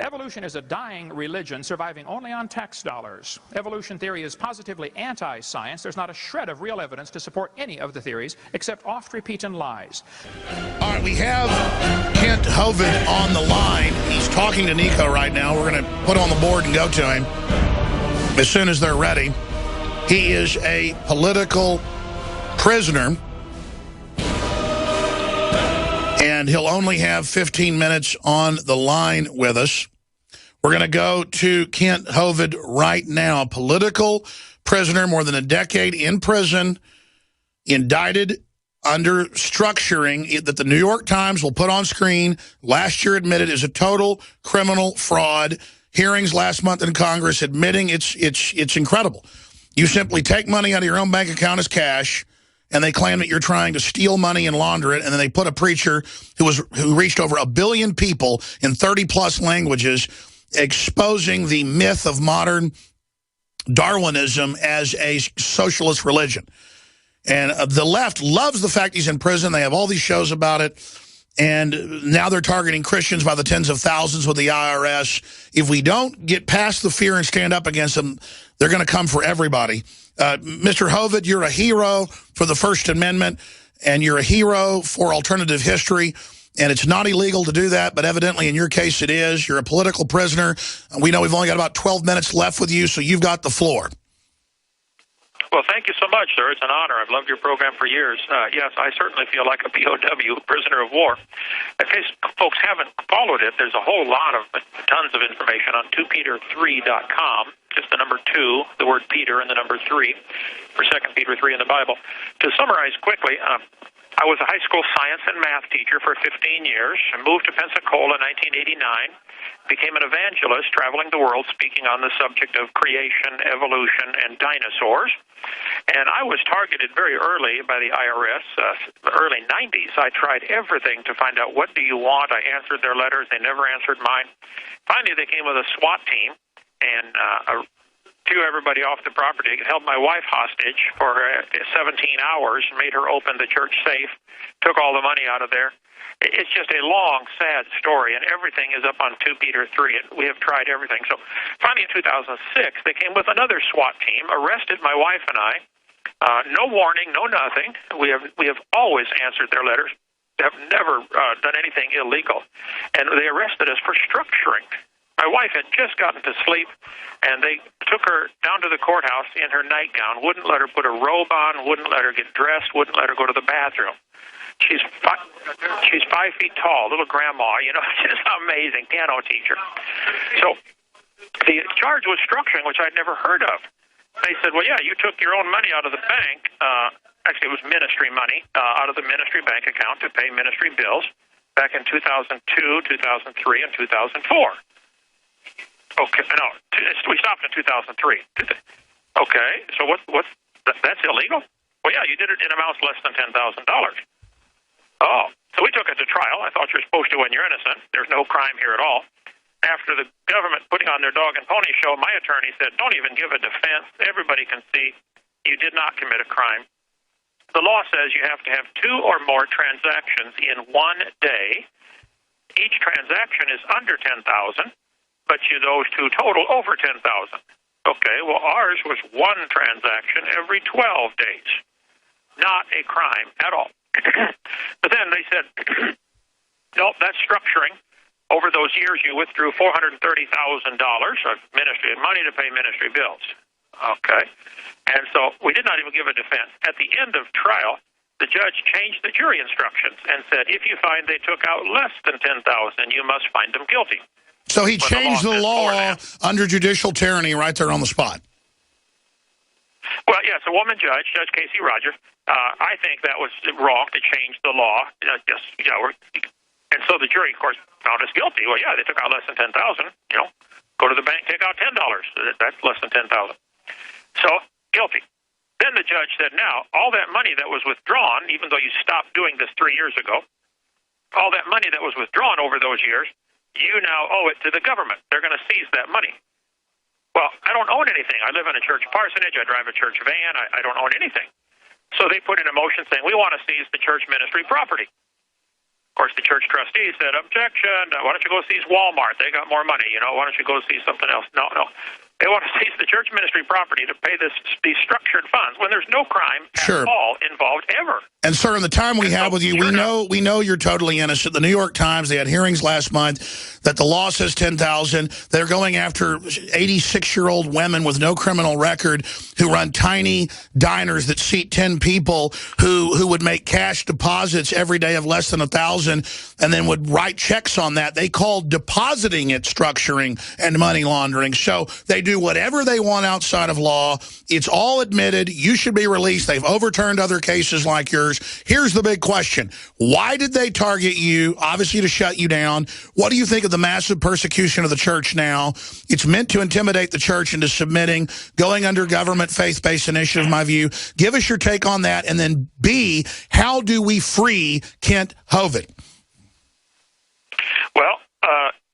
Evolution is a dying religion surviving only on tax dollars. Evolution theory is positively anti-science. There's not a shred of real evidence to support any of the theories except oft-repeat and lies. All right, we have Kent Hovind on the line. He's talking to Nico right now. We're going to put on the board and go to him as soon as they're ready. He is a political prisoner, and he'll only have 15 minutes on the line with us. We're going to go to Kent Hovind right now. Political prisoner, more than a decade in prison, indicted under structuring that the New York Times will put on screen. Last year admitted is a total criminal fraud. Hearings last month in Congress admitting it's incredible. You simply take money out of your own bank account as cash, and they claim that you're trying to steal money and launder it, and then they put a preacher who reached over 1 billion people in 30-plus languages, exposing the myth of modern Darwinism as a socialist religion. And the left loves the fact he's in prison. They have all these shows about it. And now they're targeting Christians by the tens of thousands with the IRS. If we don't get past the fear and stand up against them, they're going to come for everybody. Mr. Hovind, you're a hero for the First Amendment, and you're a hero for alternative history. And it's not illegal to do that, but evidently in your case it is. You're a political prisoner. We know we've only got about 12 minutes left with you, so you've got the floor. Well, thank you so much, sir. It's an honor. I've loved your program for years. Yes, I certainly feel like a POW, prisoner of war. In case folks haven't followed it, there's a whole lot of tons of information on 2Peter3.com, just the number 2, the word Peter, and the number 3 for 2 Peter 3 in the Bible. To summarize quickly, I was a high school science and math teacher for 15 years. I moved to Pensacola in 1989. Became an evangelist traveling the world speaking on the subject of creation, evolution, and dinosaurs. And I was targeted very early by the IRS, the early 90s. I tried everything to find out, what do you want? I answered their letters. They never answered mine. Finally, they came with a SWAT team and threw everybody off the property, held my wife hostage for 17 hours, made her open the church safe, took all the money out of there. It's just a long, sad story, and everything is up on 2 Peter 3, and we have tried everything. So finally in 2006, they came with another SWAT team, arrested my wife and I. No warning, no nothing. We have always answered their letters. They have never done anything illegal. And they arrested us for structuring. My wife had just gotten to sleep, and they took her down to the courthouse in her nightgown, wouldn't let her put a robe on, wouldn't let her get dressed, wouldn't let her go to the bathroom. She's 5 feet tall, little grandma, just amazing, piano teacher. So the charge was structuring, which I'd never heard of. They said, well, yeah, you took your own money out of the bank. Actually, it was ministry money out of the ministry bank account to pay ministry bills back in 2002, 2003, and 2004. Okay, no, we stopped in 2003. Okay, so that's illegal? Well, yeah, you did it in amounts less than $10,000. Oh, so we took it to trial. I thought you're supposed to when you're innocent. There's no crime here at all. After the government putting on their dog and pony show, my attorney said, don't even give a defense. Everybody can see you did not commit a crime. The law says you have to have 2 or more transactions in one day. Each transaction is under $10,000, but those 2 total over $10,000. Okay, well, ours was 1 transaction every 12 days. Not a crime at all. But then they said, nope, that's structuring. Over those years, you withdrew $430,000 of ministry money to pay ministry bills. Okay. And so we did not even give a defense. At the end of trial, the judge changed the jury instructions and said, if you find they took out less than $10,000, you must find them guilty. So he changed the law under judicial tyranny right there on the spot. Well, yes, a woman judge, Judge Casey Rogers. I think that was wrong to change the law. And so the jury, of course, found us guilty. Well, yeah, they took out less than $10,000. Go to the bank, take out $10. That's less than $10,000. So guilty. Then the judge said, now all that money that was withdrawn, even though you stopped doing this 3 years ago, all that money that was withdrawn over those years, you now owe it to the government. They're going to seize that money. Well, I don't own anything. I live in a church parsonage. I drive a church van. I don't own anything. So they put in a motion saying, we want to seize the church ministry property. Of course, the church trustee said, objection, why don't you go seize Walmart? They got more money, why don't you go seize something else? No. They want to seize the church ministry property to pay these structured funds when there's no crime at all involved ever. And sir, in the time we have with you, we know you're totally innocent. The New York Times, they had hearings last month that the law says 10,000. They're going after 86-year-old women with no criminal record who run tiny diners that seat 10 people who would make cash deposits every day of less than 1,000 and then would write checks on that. They called depositing it structuring and money laundering. So they do whatever they want outside of law. It's all admitted. You should be released. They've overturned other cases like yours. Here's the big question. Why did they target you? Obviously to shut you down. What do you think of the massive persecution of the church now? It's meant to intimidate the church into submitting, going under government faith-based initiative, in my view. Give us your take on that. And then B, how do we free Kent Hovind? Well,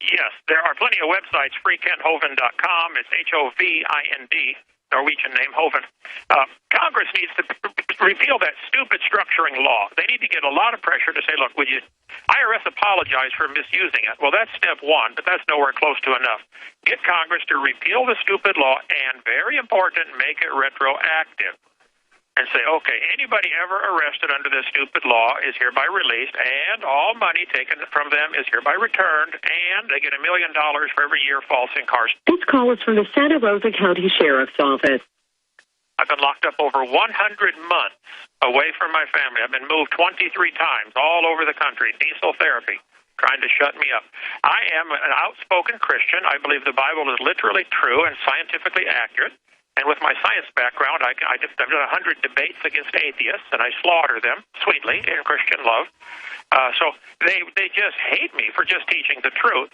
yes, there are plenty of websites, freekenthovind.com. It's HOVIND, Norwegian name, Hovind. Congress needs to repeal that stupid structuring law. They need to get a lot of pressure to say, look, would you IRS apologize for misusing it? Well, that's step one, but that's nowhere close to enough. Get Congress to repeal the stupid law and, very important, make it retroactive. And say, okay, anybody ever arrested under this stupid law is hereby released, and all money taken from them is hereby returned, and they get $1 million for every year false incarceration. This call is from the Santa Rosa County Sheriff's Office. I've been locked up over 100 months away from my family. I've been moved 23 times all over the country, diesel therapy, trying to shut me up. I am an outspoken Christian. I believe the Bible is literally true and scientifically accurate. And with my science background, I've done 100 debates against atheists, and I slaughter them sweetly in Christian love. So they just hate me for just teaching the truth.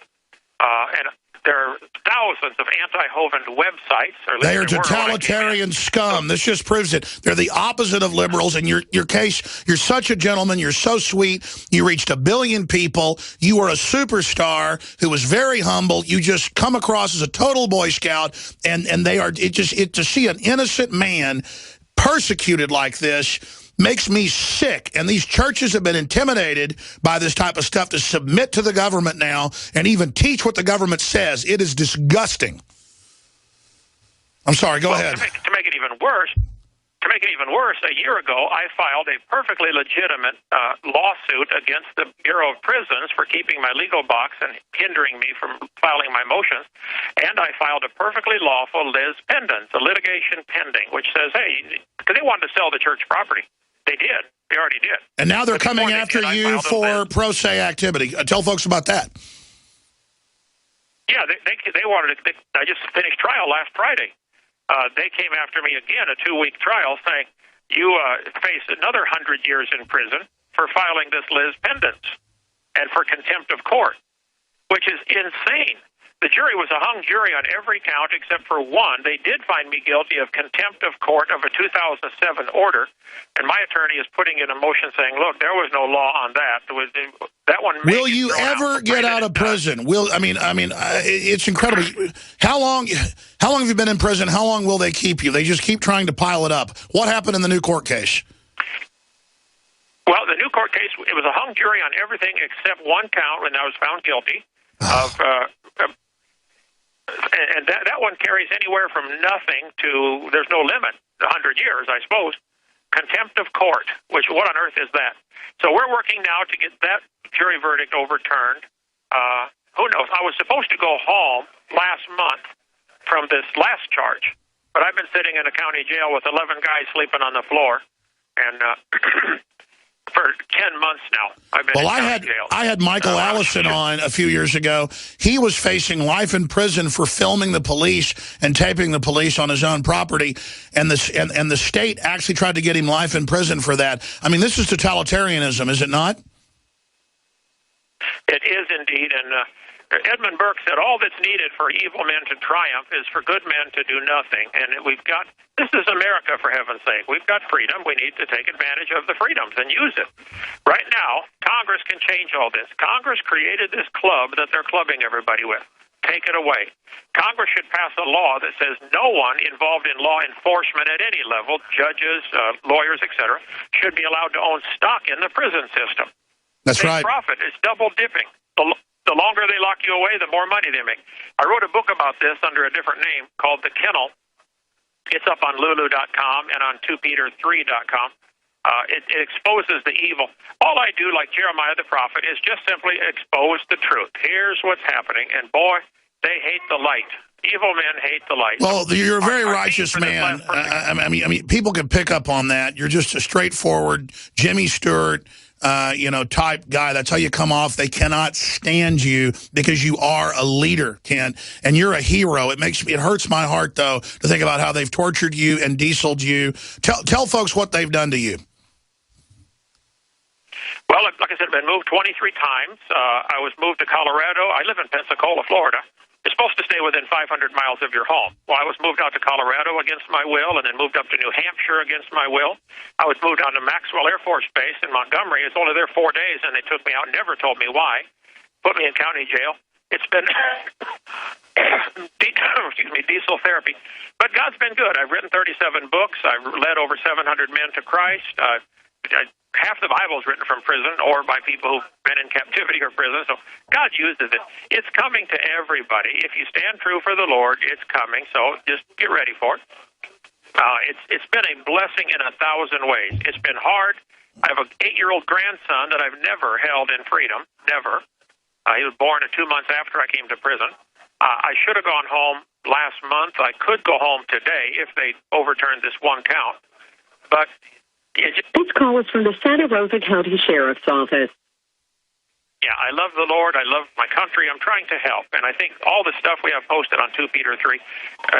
And there are thousands of anti-Hovind websites. They are totalitarian scum. This just proves it. They're the opposite of liberals. And your case, you're such a gentleman. You're so sweet. You reached 1 billion people. You were a superstar who was very humble. You just come across as a total Boy Scout. And they are to see an innocent man persecuted like this makes me sick. And these churches have been intimidated by this type of stuff to submit to the government now and even teach what the government says. It is disgusting. I'm sorry, go ahead. To make it even worse, a year ago, I filed a perfectly legitimate lawsuit against the Bureau of Prisons for keeping my legal box and hindering me from filing my motions. And I filed a perfectly lawful lis pendens, a litigation pending, which says, hey, because they wanted to sell the church property. They did. They already did. And now they're coming after you for pro se activity. Tell folks about that. Yeah, they wanted it. I just finished trial last Friday. They came after me again, a 2-week trial, saying, you face another 100 years in prison for filing this lis pendens and for contempt of court, which is insane. The jury was a hung jury on every count except for one. They did find me guilty of contempt of court of a 2007 order, and my attorney is putting in a motion saying, look, there was no law on that. That one. Will you ever get out of prison? It's incredible. How long have you been in prison? How long will they keep you? They just keep trying to pile it up. What happened in the new court case? Well, the new court case, it was a hung jury on everything except one count when I was found guilty of and that one carries anywhere from nothing to, there's no limit, 100 years, I suppose. Contempt of court, which, what on earth is that? So we're working now to get that jury verdict overturned. Who knows? I was supposed to go home last month from this last charge, but I've been sitting in a county jail with 11 guys sleeping on the floor, and for 10 months now. I've been in jail. I had Michael Allison on a few years ago. He was facing life in prison for filming the police and taping the police on his own property, and the state actually tried to get him life in prison for that. I mean, this is totalitarianism, is it not? It is indeed, and Edmund Burke said, all that's needed for evil men to triumph is for good men to do nothing. And this is America, for heaven's sake. We've got freedom. We need to take advantage of the freedoms and use it. Right now, Congress can change all this. Congress created this club that they're clubbing everybody with. Take it away. Congress should pass a law that says no one involved in law enforcement at any level, judges, lawyers, etc., should be allowed to own stock in the prison system. That's They right. profit. It's double dipping. The longer they lock you away, the more money they make. I wrote a book about this under a different name called The Kennel. It's up on Lulu.com and on 2Peter3.com. It exposes the evil. All I do, like Jeremiah the prophet, is just simply expose the truth. Here's what's happening, and boy, they hate the light. Evil men hate the light. Well, you're a very Our righteous theme for this man. last person- I mean, people can pick up on that. You're just a straightforward Jimmy Stewart, type guy. That's how you come off. They cannot stand you because you are a leader, Ken, and you're a hero. It hurts my heart though to think about how they've tortured you and dieseled you. Tell folks what they've done to you. Well, like I said, I've been moved 23 times. I was moved to Colorado. I live in Pensacola, Florida. You're supposed to stay within 500 miles of your home. Well, I was moved out to Colorado against my will, and then moved up to New Hampshire against my will. I was moved out to Maxwell Air Force Base in Montgomery. It's only there 4 days, and they took me out, never told me why. Put me in county jail. It's been diesel therapy. But God's been good. I've written 37 books. I've led over 700 men to Christ. Half the Bible is written from prison or by people who've been in captivity or prison. So God uses it. It's coming to everybody. If you stand true for the Lord, it's coming. So just get ready for it. It's been a blessing in 1,000 ways. It's been hard. I have an 8-year-old grandson that I've never held in freedom. Never. He was born 2 months after I came to prison. I should have gone home last month. I could go home today if they overturned this one count. But this call is from the Santa Rosa County Sheriff's Office. Yeah, I love the Lord. I love my country. I'm trying to help. And I think all the stuff we have posted on 2 Peter 3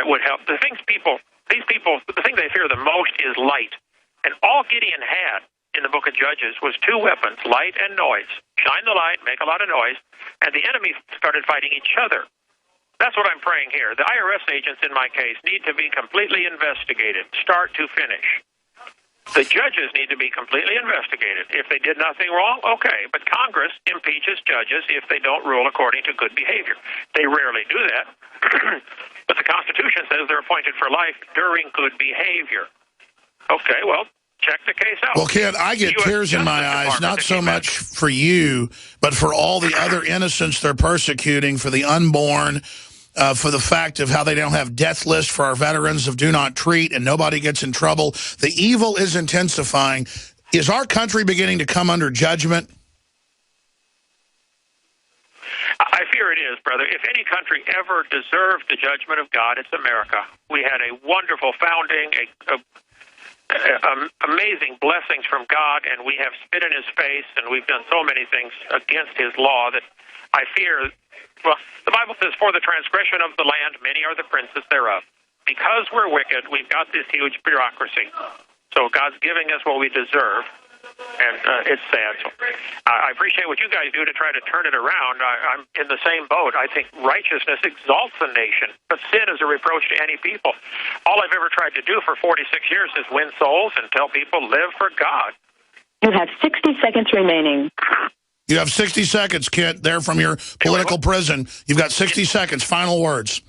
would help. The thing they fear the most is light. And all Gideon had in the book of Judges was 2 weapons, light and noise. Shine the light, make a lot of noise. And the enemy started fighting each other. That's what I'm praying here. The IRS agents in my case need to be completely investigated, start to finish. The judges need to be completely investigated. If they did nothing wrong, okay. But Congress impeaches judges if they don't rule according to good behavior. They rarely do that. But the Constitution says they're appointed for life during good behavior. Okay, well, check the case out. Well, Ken, I get tears in my eyes, not so much for you, but for all the other innocents they're persecuting, for the unborn, for the fact of how they don't have death lists for our veterans of do not treat and nobody gets in trouble. The evil is intensifying. Is our country beginning to come under judgment? I fear it is, brother. If any country ever deserved the judgment of God, it's America. We had a wonderful founding, amazing blessings from God, and we have spit in his face, and we've done so many things against his law that I fear. Well, the Bible says, for the transgression of the land, many are the princes thereof. Because we're wicked, we've got this huge bureaucracy. So God's giving us what we deserve, and it's sad. So I appreciate what you guys do to try to turn it around. I'm in the same boat. I think righteousness exalts a nation, but sin is a reproach to any people. All I've ever tried to do for 46 years is win souls and tell people live for God. You have 60 seconds remaining. You have 60 seconds, Kent, there from your political prison. You've got 60 seconds. Final words.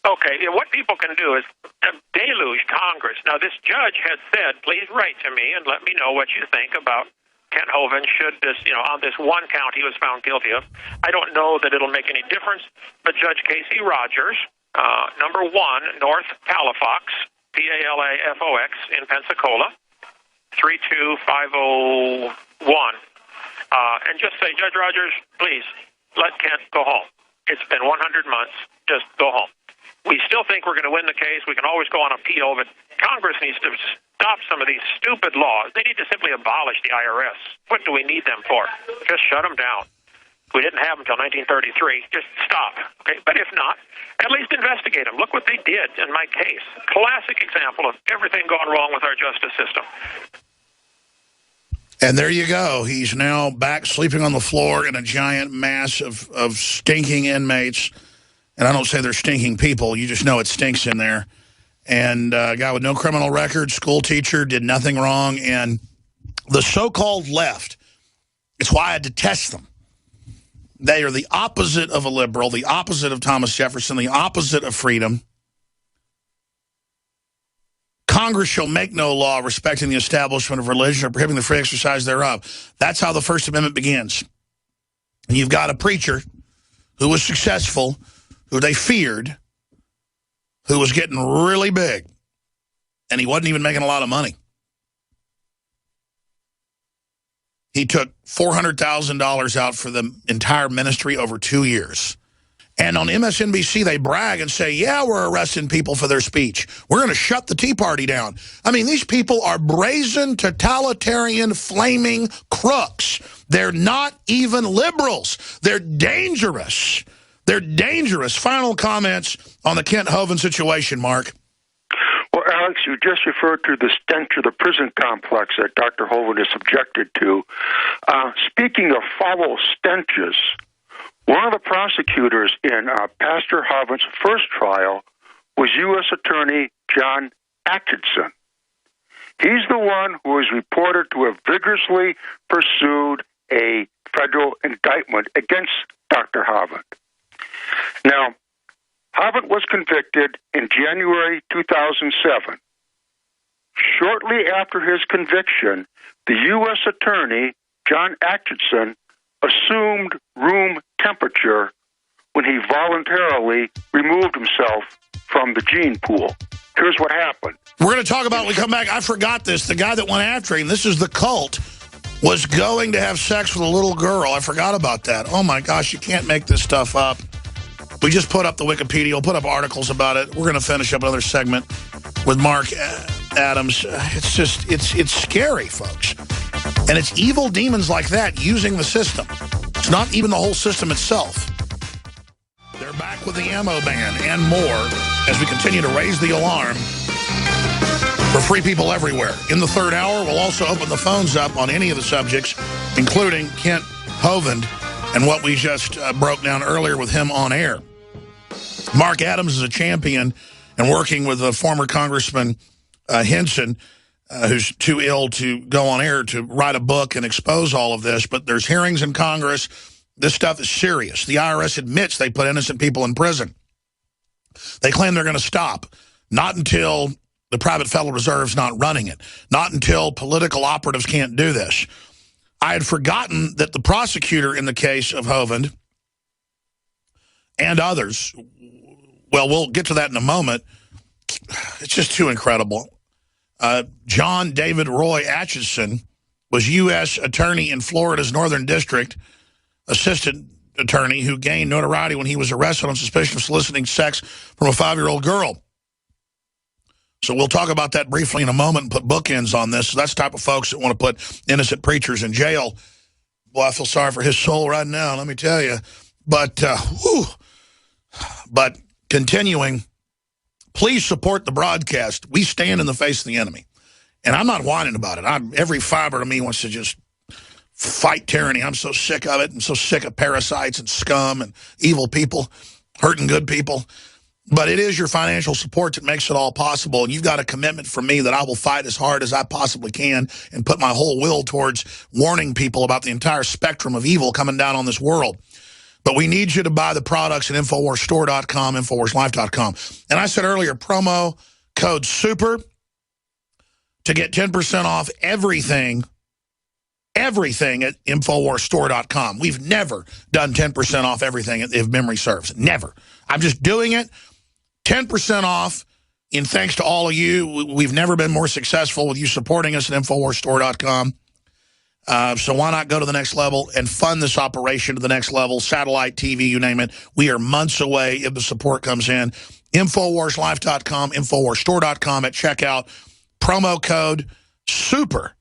Okay, what people can do is deluge Congress. Now, this judge has said, please write to me and let me know what you think about Kent Hovind should this, on this one count he was found guilty of. I don't know that it'll make any difference, but Judge Casey Rogers, number 1, North Palafox, Palafox in Pensacola, 32501. And just say, Judge Rogers, please, let Kent go home. It's been 100 months. Just go home. We still think we're going to win the case. We can always go on appeal, but Congress needs to stop some of these stupid laws. They need to simply abolish the IRS. What do we need them for? Just shut them down. We didn't have them until 1933. Just stop. Okay? But if not, at least investigate them. Look what they did in my case. Classic example of everything going wrong with our justice system. And there you go. He's now back sleeping on the floor in a giant mass of stinking inmates. And I don't say they're stinking people. You just know it stinks in there. And a guy with no criminal record, school teacher, did nothing wrong. And the so-called left, it's why I detest them. They are the opposite of a liberal, the opposite of Thomas Jefferson, the opposite of freedom. Congress shall make no law respecting the establishment of religion or prohibiting the free exercise thereof. That's how the First Amendment begins. And you've got a preacher who was successful, who they feared, who was getting really big, and he wasn't even making a lot of money. He took $400,000 out for the entire ministry over 2 years. And on MSNBC, they brag and say, yeah, we're arresting people for their speech. We're going to shut the Tea Party down. I mean, these people are brazen, totalitarian, flaming crooks. They're not even liberals. They're dangerous. They're dangerous. Final comments on the Kent Hovind situation, Mark. Well, Alex, you just referred to the stench of the prison complex that Dr. Hovind is subjected to. Speaking of foul stenches, one of the prosecutors in Pastor Hovind's first trial was U.S. Attorney John Atchison. He's the one who is reported to have vigorously pursued a federal indictment against Dr. Hovind. Now, Hovind was convicted in January 2007. Shortly after his conviction, the U.S. Attorney, John Atchison, assumed room temperature when he voluntarily removed himself from the gene pool. Here's what happened. We're going to talk about, when we come back, I forgot this, the guy that went after him, this is the cult, was going to have sex with a little girl. I forgot about that. Oh my gosh, you can't make this stuff up. We just put up the Wikipedia. We'll put up articles about it. We're going to finish up another segment with Mark Adams. It's just, it's scary, folks. And it's evil demons like that using the system. It's not even the whole system itself. They're back with the ammo ban and more as we continue to raise the alarm for free people everywhere. In the third hour, we'll also open the phones up on any of the subjects, including Kent Hovind and what we just broke down earlier with him on air. Mark Adams is a champion and working with former Congressman Henson, who's too ill to go on air, to write a book and expose all of this. But there's hearings in Congress. This stuff is serious. The IRS admits they put innocent people in prison. They claim they're going to stop. Not until the private Federal Reserve's not running it. Not until political operatives can't do this. I had forgotten that the prosecutor in the case of Hovind and others, well, we'll get to that in a moment. It's just too incredible. John David Roy Atchison was U.S. attorney in Florida's Northern District, assistant attorney who gained notoriety when he was arrested on suspicion of soliciting sex from a 5-year-old girl. So we'll talk about that briefly in a moment and put bookends on this. So that's the type of folks that want to put innocent preachers in jail. Boy, I feel sorry for his soul right now, let me tell you. But, but continuing, please support the broadcast. We stand in the face of the enemy. And I'm not whining about it. Every fiber of me wants to just fight tyranny. I'm so sick of it. I'm so sick of parasites and scum and evil people hurting good people. But it is your financial support that makes it all possible. And you've got a commitment from me that I will fight as hard as I possibly can and put my whole will towards warning people about the entire spectrum of evil coming down on this world. But we need you to buy the products at InfoWarsStore.com, InfoWarsLife.com. And I said earlier, promo code SUPER to get 10% off everything at InfoWarsStore.com. We've never done 10% off everything if memory serves. Never. I'm just doing it. 10% off in thanks to all of you. We've never been more successful with you supporting us at InfoWarsStore.com. So why not go to the next level and fund this operation to the next level? Satellite, TV, you name it. We are months away if the support comes in. InfoWarsLife.com, InfoWarsStore.com at checkout. Promo code SUPER.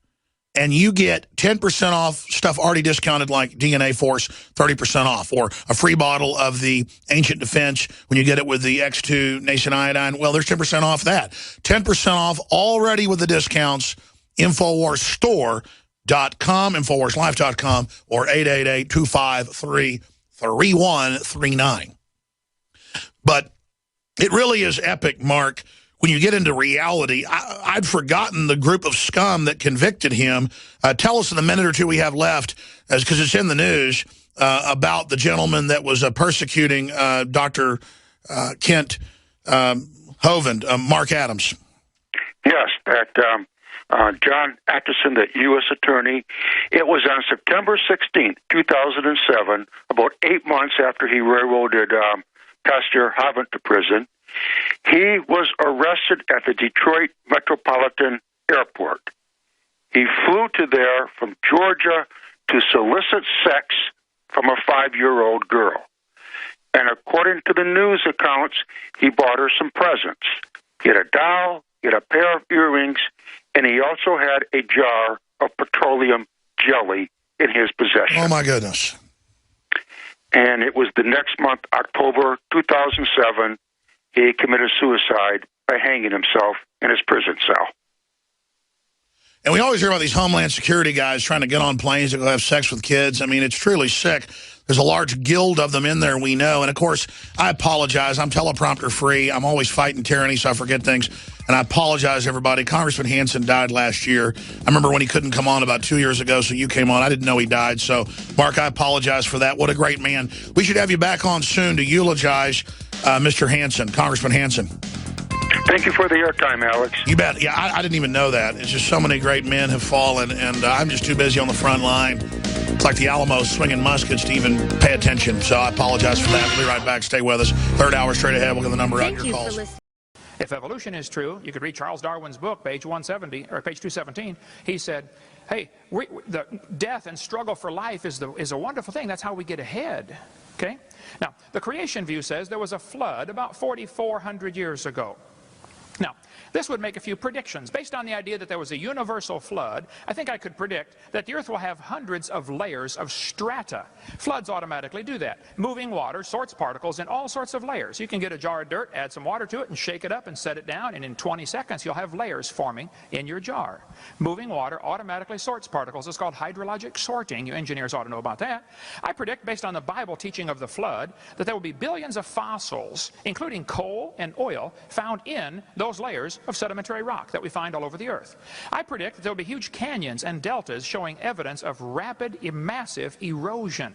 And you get 10% off stuff already discounted like DNA Force, 30% off. Or a free bottle of the Ancient Defense when you get it with the X2 Nation Iodine. Well, there's 10% off that. 10% off already with the discounts. InfoWarsStore.com, InfoWarsLife.com, or 888-253-3139. But it really is epic, Mark. When you get into reality, I'd forgotten the group of scum that convicted him. Tell us in the minute or two we have left, because it's in the news, about the gentleman that was persecuting Dr. Kent Hovind, Mark Adams. Yes, that John Atchison, the U.S. Attorney, it was on September 16th, 2007, about 8 months after he railroaded Pastor HOVIND to prison. He was arrested at the Detroit Metropolitan Airport. He flew to there from Georgia to solicit sex from a 5-year-old girl. And according to the news accounts, he bought her some presents. He had a doll, he had a pair of earrings, and he also had a jar of petroleum jelly in his possession. Oh, my goodness. And it was the next month, October 2007, he committed suicide by hanging himself in his prison cell. And we always hear about these Homeland Security guys trying to get on planes to go have sex with kids. I mean, it's truly sick. There's a large guild of them in there, we know. And, of course, I apologize. I'm teleprompter free. I'm always fighting tyranny, so I forget things. And I apologize, everybody. Congressman Hansen died last year. I remember when he couldn't come on about 2 years ago, so you came on. I didn't know he died. So, Mark, I apologize for that. What a great man. We should have you back on soon to eulogize Mr. Hansen, Congressman Hansen. Thank you for the airtime, Alex. You bet. Yeah, I didn't even know that. It's just so many great men have fallen, and I'm just too busy on the front line. It's like the Alamo swinging muskets to even pay attention. So I apologize for that. We'll be right back. Stay with us. Third hour straight ahead. We'll get the number out your calls. If evolution is true, you could read Charles Darwin's book, page 170 or page 217. He said, "Hey, the death and struggle for life is a wonderful thing. That's how we get ahead." Okay. Now, the creation view says there was a flood about 4,400 years ago. Now, this would make a few predictions. Based on the idea that there was a universal flood, I think I could predict that the Earth will have hundreds of layers of strata. Floods automatically do that. Moving water sorts particles in all sorts of layers. You can get a jar of dirt, add some water to it, and shake it up and set it down, and in 20 seconds you'll have layers forming in your jar. Moving water automatically sorts particles. It's called hydrologic sorting. You engineers ought to know about that. I predict, based on the Bible teaching of the flood, that there will be billions of fossils, including coal and oil, found in those layers of sedimentary rock that we find all over the Earth. I predict that there will be huge canyons and deltas showing evidence of rapid, massive erosion.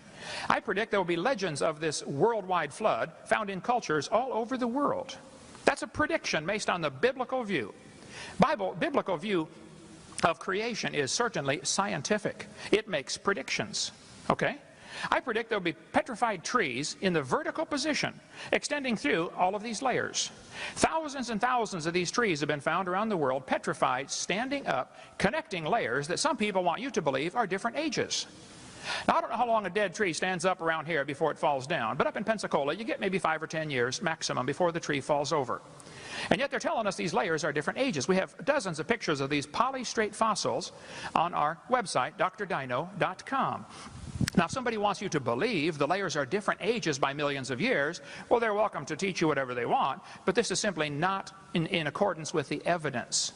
I predict there will be legends of this worldwide flood found in cultures all over the world. That's a prediction based on the biblical view. Biblical view of creation is certainly scientific. It makes predictions. Okay? I predict there will be petrified trees in the vertical position, extending through all of these layers. Thousands and thousands of these trees have been found around the world, petrified, standing up, connecting layers that some people want you to believe are different ages. Now, I don't know how long a dead tree stands up around here before it falls down, but up in Pensacola, you get maybe 5 or 10 years maximum before the tree falls over. And yet they're telling us these layers are different ages. We have dozens of pictures of these polystrate fossils on our website, drdino.com. Now, if somebody wants you to believe the layers are different ages by millions of years, well, they're welcome to teach you whatever they want, but this is simply not in accordance with the evidence.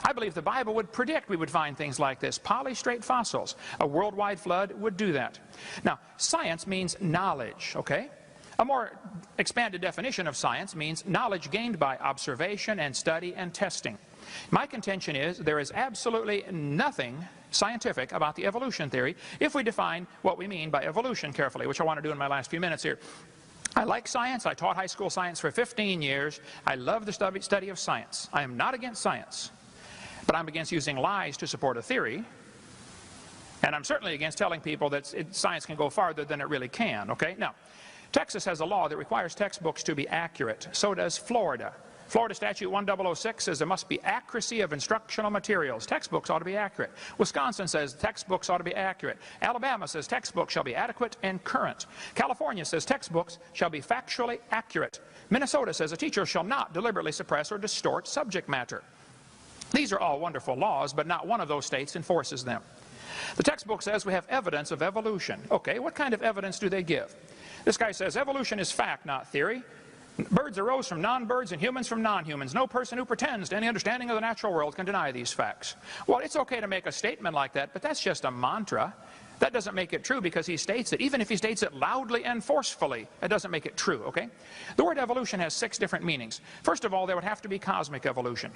I believe the Bible would predict we would find things like this. Polystrate fossils. A worldwide flood would do that. Now, science means knowledge, okay? A more expanded definition of science means knowledge gained by observation and study and testing. My contention is there is absolutely nothing scientific about the evolution theory if we define what we mean by evolution carefully, which I want to do in my last few minutes here. I like science. I taught high school science for 15 years. I love the study of science. I am not against science, but I'm against using lies to support a theory. And I'm certainly against telling people that science can go farther than it really can, okay? Now, Texas has a law that requires textbooks to be accurate. So does Florida. Florida Statute 1006 says there must be accuracy of instructional materials. Textbooks ought to be accurate. Wisconsin says textbooks ought to be accurate. Alabama says textbooks shall be adequate and current. California says textbooks shall be factually accurate. Minnesota says a teacher shall not deliberately suppress or distort subject matter. These are all wonderful laws, but not one of those states enforces them. The textbook says we have evidence of evolution. Okay, what kind of evidence do they give? This guy says evolution is fact, not theory. Birds arose from non-birds and humans from non-humans. No person who pretends to any understanding of the natural world can deny these facts. Well, it's okay to make a statement like that, but that's just a mantra. That doesn't make it true because he states it. Even if he states it loudly and forcefully, it doesn't make it true, okay? The word evolution has 6 different meanings. First of all, there would have to be cosmic evolution.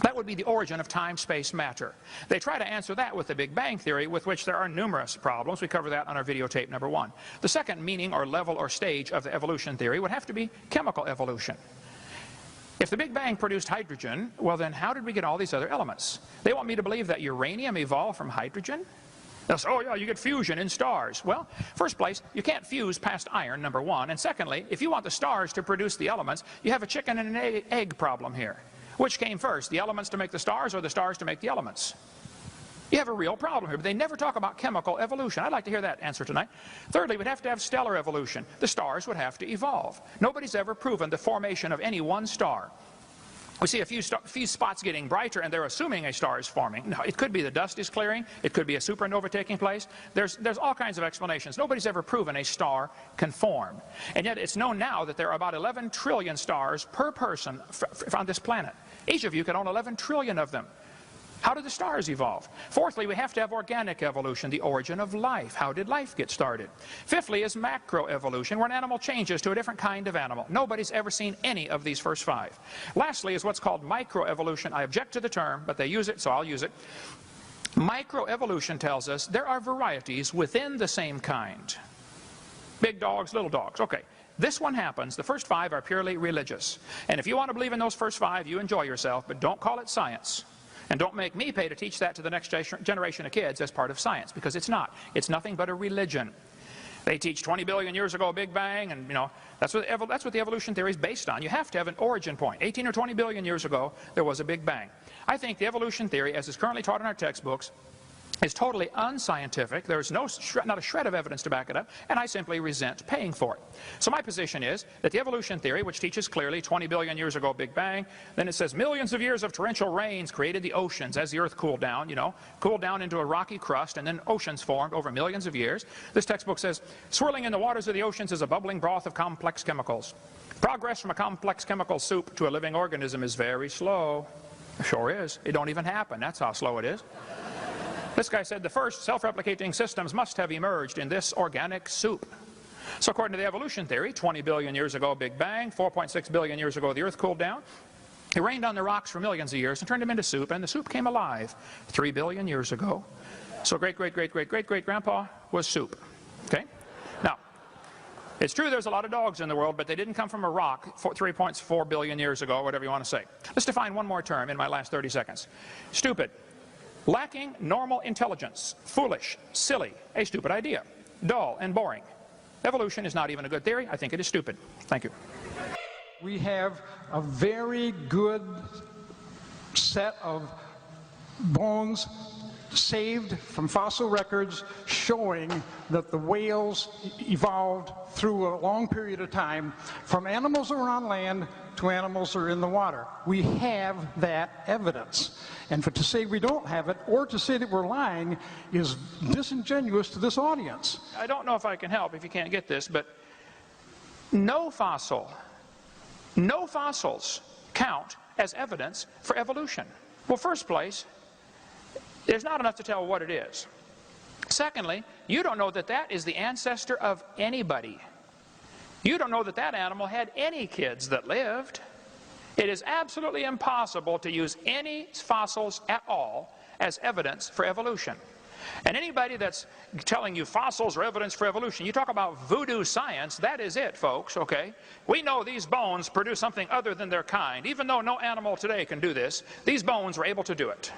That would be the origin of time, space, matter. They try to answer that with the Big Bang Theory, with which there are numerous problems. We cover that on our videotape number 1. The second meaning or level or stage of the evolution theory would have to be chemical evolution. If the Big Bang produced hydrogen, well then how did we get all these other elements? They want me to believe that uranium evolved from hydrogen? They'll say, oh yeah, you get fusion in stars. Well, first place, you can't fuse past iron, number one. And secondly, if you want the stars to produce the elements, you have a chicken and an egg problem here. Which came first, the elements to make the stars or the stars to make the elements? You have a real problem here, but they never talk about chemical evolution. I'd like to hear that answer tonight. Thirdly, we'd have to have stellar evolution. The stars would have to evolve. Nobody's ever proven the formation of any one star. We see a few spots getting brighter and they're assuming a star is forming. No, it could be the dust is clearing. It could be a supernova taking place. There's all kinds of explanations. Nobody's ever proven a star can form. And yet it's known now that there are about 11 trillion stars per person on this planet. Each of you can own 11 trillion of them. How did the stars evolve? Fourthly, we have to have organic evolution, the origin of life. How did life get started? Fifthly is macroevolution, where an animal changes to a different kind of animal. Nobody's ever seen any of these first five. Lastly is what's called microevolution. I object to the term, but they use it, so I'll use it. Microevolution tells us there are varieties within the same kind. Big dogs, little dogs. Okay. This one happens. The first five are purely religious. And if you want to believe in those first five, you enjoy yourself, but don't call it science. And don't make me pay to teach that to the next generation of kids as part of science, because it's not. It's nothing but a religion. They teach 20 billion years ago a Big Bang, and you know that's what the evolution theory is based on. You have to have an origin point. 18 or 20 billion years ago, there was a Big Bang. I think the evolution theory, as is currently taught in our textbooks, is totally unscientific. There's not a shred of evidence to back it up, and I simply resent paying for it. So my position is that the evolution theory, which teaches clearly 20 billion years ago Big Bang, then it says millions of years of torrential rains created the oceans as the earth cooled down, cooled down into a rocky crust, and then oceans formed over millions of years. This textbook says, swirling in the waters of the oceans is a bubbling broth of complex chemicals. Progress from a complex chemical soup to a living organism is very slow. It sure is. It don't even happen. That's how slow it is. This guy said the first self-replicating systems must have emerged in this organic soup. So according to the evolution theory, 20 billion years ago Big Bang, 4.6 billion years ago the earth cooled down. It rained on the rocks for millions of years and turned them into soup, and the soup came alive 3 billion years ago. So great-great-great-great-great-great-grandpa was soup. Okay? Now, it's true there's a lot of dogs in the world, but they didn't come from a rock 3.4 billion years ago, or whatever you want to say. Let's define one more term in my last 30 seconds. Stupid. Lacking normal intelligence, foolish, silly, a stupid idea, dull and boring. Evolution is not even a good theory. I think it is stupid. Thank you. We have a very good set of bones saved from fossil records showing that the whales evolved through a long period of time from animals that were on land to animals that are in the water. We have that evidence. And to say we don't have it, or to say that we're lying, is disingenuous to this audience. I don't know if I can help if you can't get this, but no fossils count as evidence for evolution. Well, first place, there's not enough to tell what it is. Secondly, you don't know that that is the ancestor of anybody. You don't know that that animal had any kids that lived. It is absolutely impossible to use any fossils at all as evidence for evolution. And anybody that's telling you fossils are evidence for evolution, you talk about voodoo science, that is it, folks, okay? We know these bones produce something other than their kind. Even though no animal today can do this, these bones were able to do it.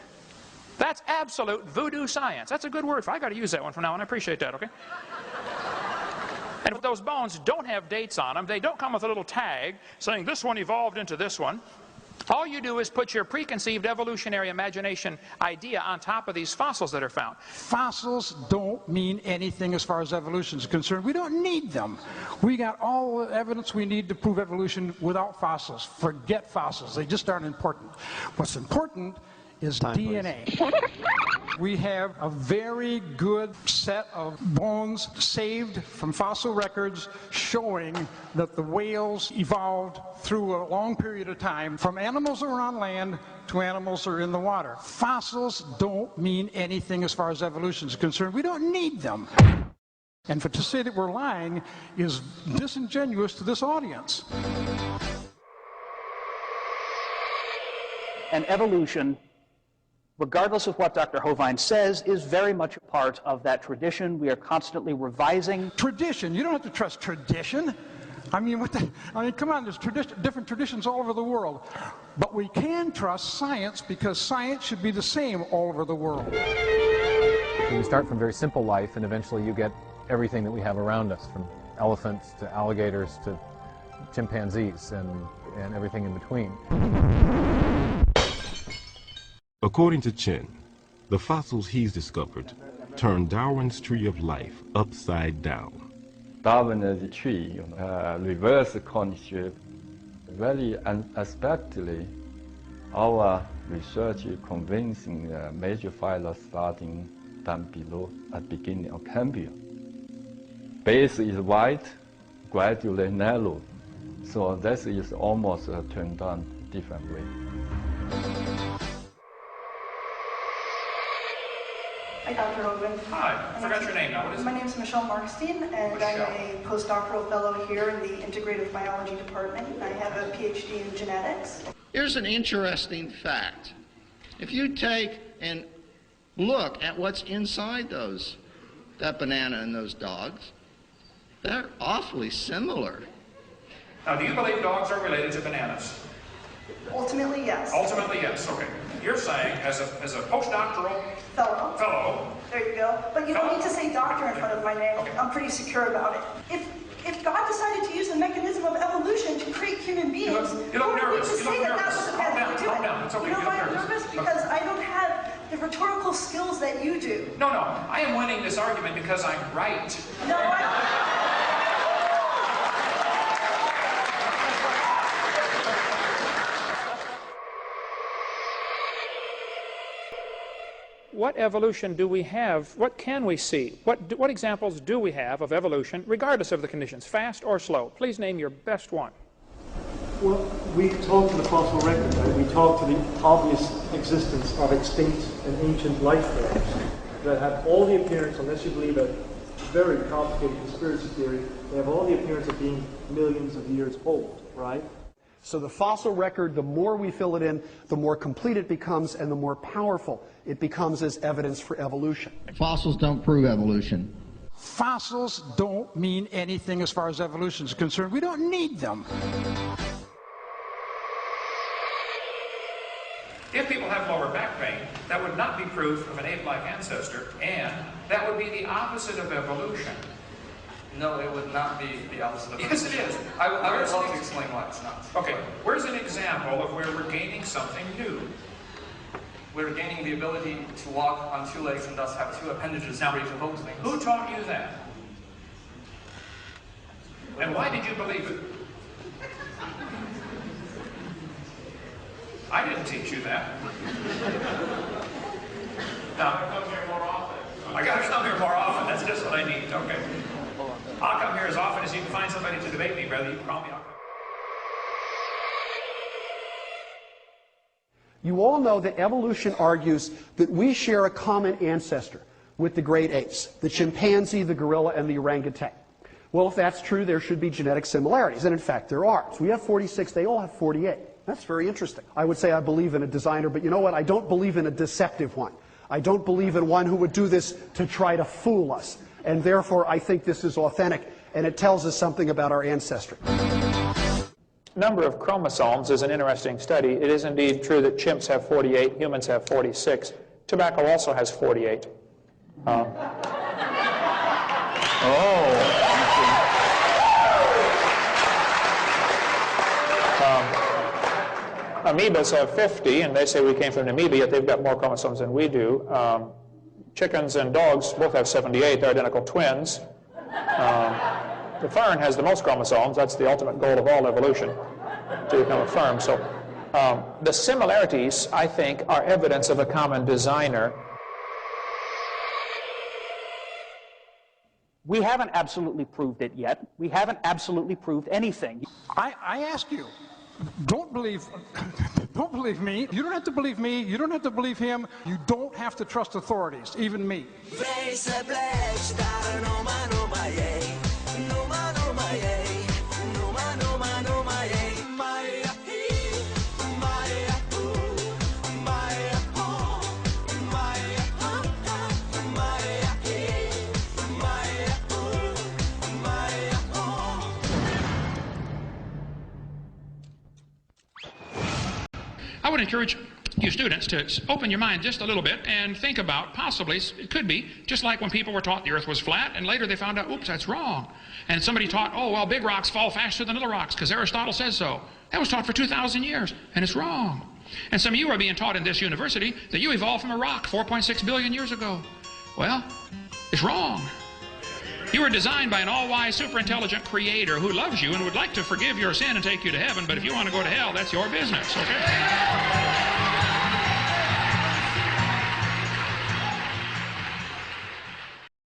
That's absolute voodoo science. That's a good word. I got to use that one from now on. I appreciate that, okay? And if those bones don't have dates on them, they don't come with a little tag saying this one evolved into this one. All you do is put your preconceived evolutionary imagination idea on top of these fossils that are found. Fossils don't mean anything as far as evolution is concerned. We don't need them. We got all the evidence we need to prove evolution without fossils. Forget fossils. They just aren't important. What's important is DNA. We have a very good set of bones saved from fossil records showing that the whales evolved through a long period of time from animals that were on land to animals that are in the water. Fossils don't mean anything as far as evolution is concerned. We don't need them. And to say that we're lying is disingenuous to this audience. And evolution, regardless of what Dr. HOVIND says, is very much a part of that tradition. We are constantly revising. Tradition? You don't have to trust tradition. I mean, come on, there's different traditions all over the world. But we can trust science because science should be the same all over the world. We start from very simple life, and eventually you get everything that we have around us, from elephants to alligators to chimpanzees and everything in between. According to Chen, the fossils he's discovered turned Darwin's tree of life upside down. Darwin's tree reverse condition very unexpectedly. Our research convincing major phyla starting down below at beginning of Cambrian. Base is wide, gradually narrow, so this is almost turned on different way. Hi, Dr. Hovind. Hi, I forgot your name now. What is it? My name is Michelle Markstein, and I'm a postdoctoral fellow here in the Integrative Biology Department. I have a PhD in genetics. Here's an interesting fact. If you take and look at what's inside that banana and those dogs, they're awfully similar. Now, do you believe dogs are related to bananas? Ultimately, yes. Ultimately, yes. Okay. You're saying, as a postdoctoral fellow. There you go. But you don't need to say doctor in front of my name. Okay. I'm pretty secure about it. If God decided to use the mechanism of evolution to create human beings, you look nervous. To say that was the path to do it. It's okay. You know why I'm nervous? Because I don't have the rhetorical skills that you do. No. I am winning this argument because I'm right. No, What evolution do we have? What can we see? What examples do we have of evolution, regardless of the conditions, fast or slow? Please name your best one. Well, we talk to the fossil record, right? We talk to the obvious existence of extinct and ancient life forms that have all the appearance, unless you believe a very complicated conspiracy theory, they have all the appearance of being millions of years old, right? So the fossil record, the more we fill it in, the more complete it becomes and the more powerful it becomes as evidence for evolution. Fossils don't prove evolution. Fossils don't mean anything as far as evolution is concerned. We don't need them. If people have lower back pain, that would not be proof of an ape-like ancestor, and that would be the opposite of evolution. No, it would not be the opposite of evolution. Yes, it is. I would love to explain why it's not. Okay, where's an example of where we're gaining something new? We're gaining the ability to walk on two legs and thus have two appendages free to hold things. Who taught you that? And why did you believe it? I didn't teach you that. Now, I gotta come here more often. That's just what I need. Okay. I'll come here as often as you can find somebody to debate me, brother. You can call me. You all know that evolution argues that we share a common ancestor with the great apes, the chimpanzee, the gorilla, and the orangutan. Well, if that's true, there should be genetic similarities, and in fact there are. So we have 46, they all have 48. That's very interesting. I would say I believe in a designer, but you know what? I don't believe in a deceptive one. I don't believe in one who would do this to try to fool us. And therefore, I think this is authentic, and it tells us something about our ancestry. Number of chromosomes is an interesting study. It is indeed true that chimps have 48, humans have 46. Tobacco also has 48. Amoebas have 50, and they say we came from an amoeba, yet they've got more chromosomes than we do. Chickens and dogs both have 78. They're identical twins. The fern has the most chromosomes. That's the ultimate goal of all evolution, to become a fern. So the similarities, I think, are evidence of a common designer. We haven't absolutely proved it yet. We haven't absolutely proved anything. I ask you, don't believe me. You don't have to believe me. You don't have to believe him. You don't have to trust authorities, even me. I would encourage you students to open your mind just a little bit and think about possibly, it could be, just like when people were taught the earth was flat and later they found out, oops, that's wrong. And somebody taught, oh, well, big rocks fall faster than little rocks because Aristotle says so. That was taught for 2,000 years, and it's wrong. And some of you are being taught in this university that you evolved from a rock 4.6 billion years ago. Well, it's wrong. You were designed by an all-wise, super-intelligent creator who loves you and would like to forgive your sin and take you to heaven, but if you want to go to hell, that's your business, okay?